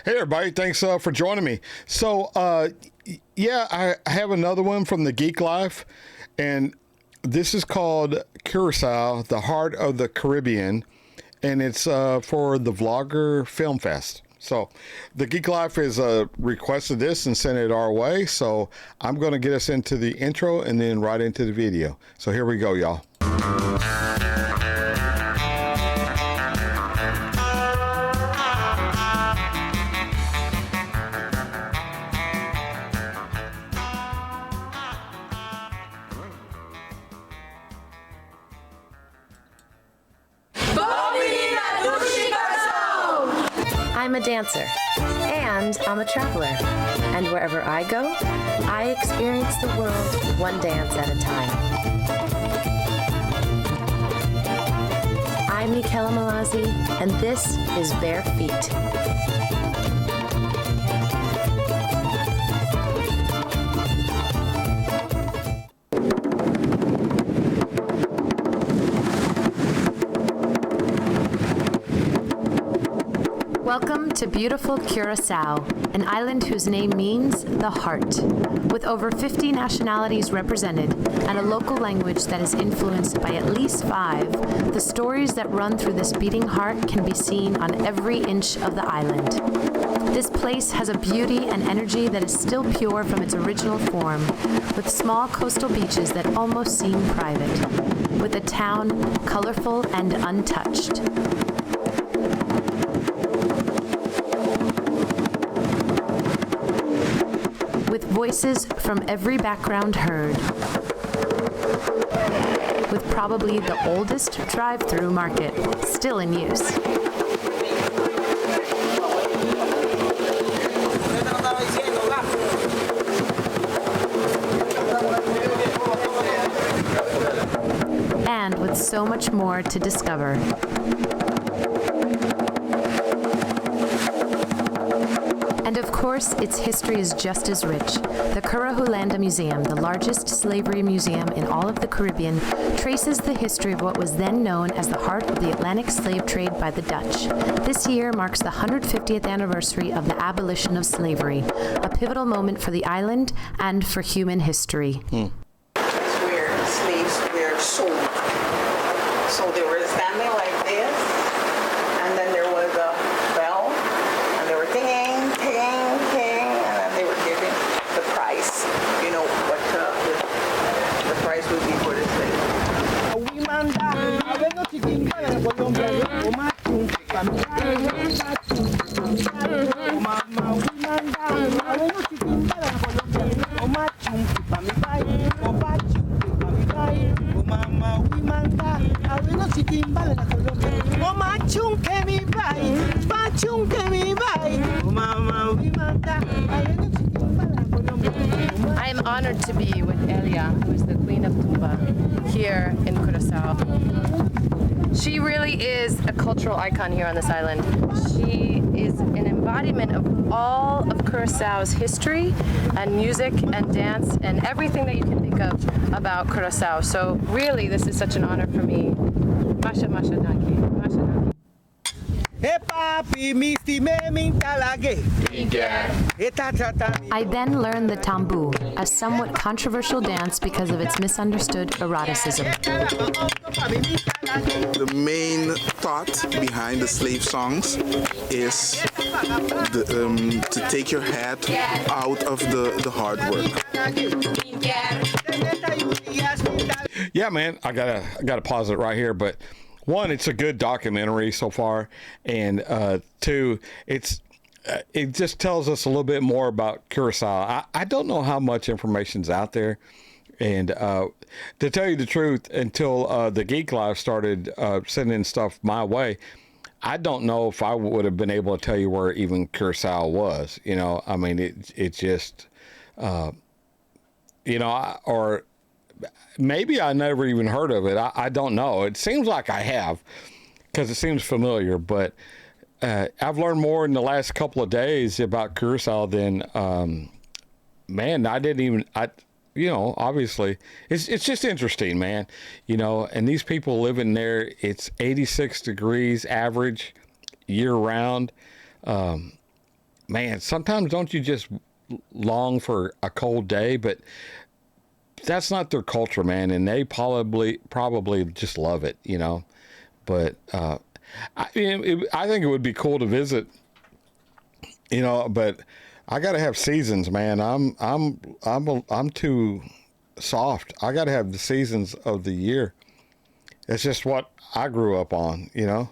Hey, everybody. Thanks for joining me. So, yeah, I have another one from the Geek Life, and this is called Curacao, the Heart of the Caribbean, and it's for the Vlogger Film Fest. So, the Geek Life has requested this and sent it our way, so I'm going to get us into the intro and then right into the video. So, here we go, y'all. I'm a dancer, and I'm a traveler. And wherever I go, I experience the world one dance at a time. I'm Michaela Malazzi, and this is Bare Feet. Welcome to beautiful Curacao, an island whose name means the heart. With over 50 nationalities represented and a local language that is influenced by at least 5, the stories that run through this beating heart can be seen on every inch of the island. This place has a beauty and energy that is still pure from its original form, with small coastal beaches that almost seem private, with a town colorful and untouched. With voices from every background heard. With probably the oldest drive-through market still in use. And with so much more to discover. And of course, its history is just as rich. The Curacao Museum, the largest slavery museum in all of the Caribbean, traces the history of what was then known as the heart of the Atlantic slave trade by the Dutch. This year marks the 150th anniversary of the abolition of slavery, a pivotal moment for the island and for human history. That's where slaves were sold. So they were standing like this, and then there was a bell, and they were dinging, ting, ting, and then they were giving the price, you know, what the price would be for the slave. I am honored to be with Elia, who is the Queen of Tumba, here in Curacao. She really is a cultural icon here on this island. She is an embodiment of all of Curacao's history and music and dance and everything that you can think of about Curacao. So really, this is such an honor for me. Masha Masha Danki. Masha Danki. I then learned the tambu, a somewhat controversial dance because of its misunderstood eroticism. The main thought behind the slave songs is to take your head out of the hard work. Yeah, man, I gotta pause it right here, but one, it's a good documentary so far, and two, it just tells us a little bit more about Curacao. I don't know how much information's out there, and to tell you the truth, until the Geek Life started sending stuff my way, I don't know if I would have been able to tell you where even Curacao was. You know, I mean, it just, you know, or maybe I never even heard of it. I don't know. It seems like I have, because it seems familiar, but I've learned more in the last couple of days about Curacao than, man, you know, obviously it's just interesting, man, you know, and these people living there, it's 86 degrees average year round. man, sometimes don't you just long for a cold day? But that's not their culture, man, and they probably just love it, you know. But I think it would be cool to visit, you know. But I got to have seasons, man. I'm too soft. I got to have the seasons of the year. It's just what I grew up on, you know.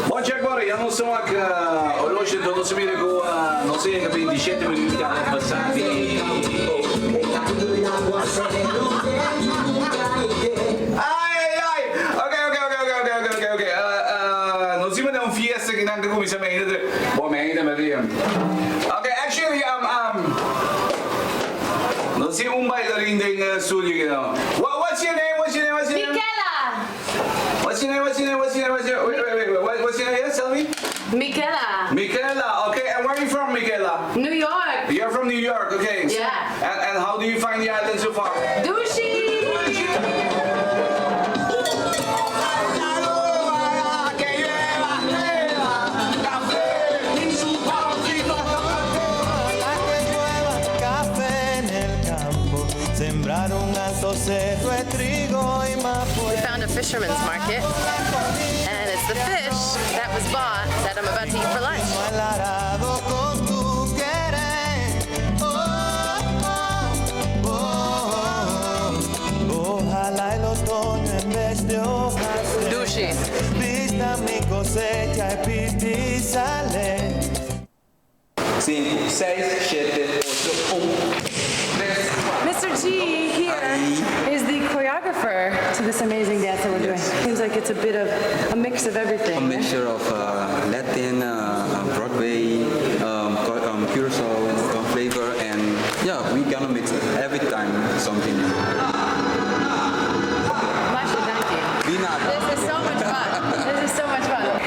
Bom dia agora, eu não sou hoje eu não sei não sei que 27 minutos que ela passar ai ok non si vede un fiesta che tanto come siamo in momento ma via ok actually non si un baile in studio you know what's your name Michaela! What's your name? Wait. What's your name? Yes, tell me. Michaela! Michaela. Okay, and where are you from, Michaela? New York! You're from New York. Okay. So, Yeah. And how do you find the island so far? Douchey! We found a fisherman's market, and it's the fish that was bought that I'm about to eat for lunch. Douchey. Cinco, seis, siete, ocho, Mr. G here is the choreographer to this amazing dance that we're doing. Seems like it's a bit of a mix of everything. A mixture of Latin, Broadway, Curacao flavor, and yeah, we gonna mix every time something new. Masha, thank you. Be not. This is so much fun. This is so much fun.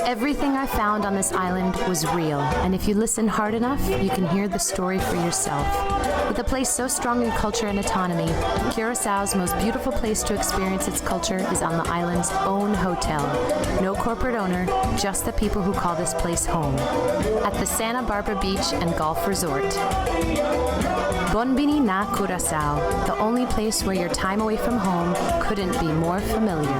Everything I found on this island was real, and if you listen hard enough, you can hear the story for yourself. With a place so strong in culture and autonomy, Curaçao's most beautiful place to experience its culture is on the island's own hotel. No corporate owner, just the people who call this place home. At the Santa Barbara Beach and Golf Resort. Bonbini na Curaçao, the only place where your time away from home couldn't be more familiar.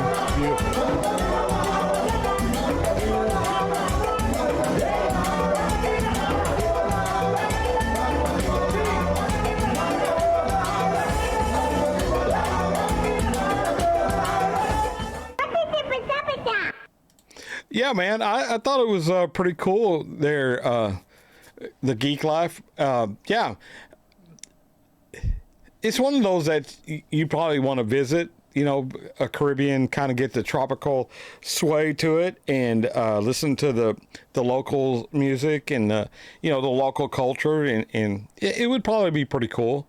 Yeah, man, I thought it was pretty cool there, the Geek Life. Yeah, it's one of those that you probably want to visit, you know, a Caribbean, kind of get the tropical sway to it and listen to the local music and, you know, the local culture. And it would probably be pretty cool.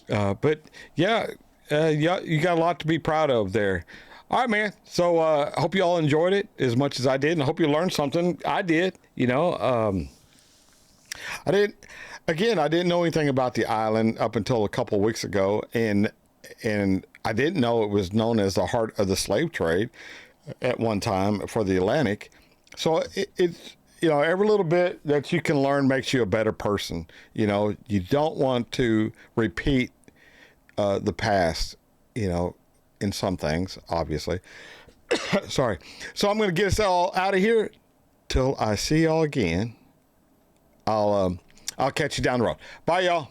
But yeah, you got a lot to be proud of there. All right, man. So I hope you all enjoyed it as much as I did, and I hope you learned something. I did, you know. I didn't know anything about the island up until a couple of weeks ago, and I didn't know it was known as the heart of the slave trade at one time for the Atlantic. So every little bit that you can learn makes you a better person. You don't want to repeat the past, in some things, obviously. Sorry. So I'm going to get us all out of here till I see y'all again. I'll catch you down the road. Bye, y'all.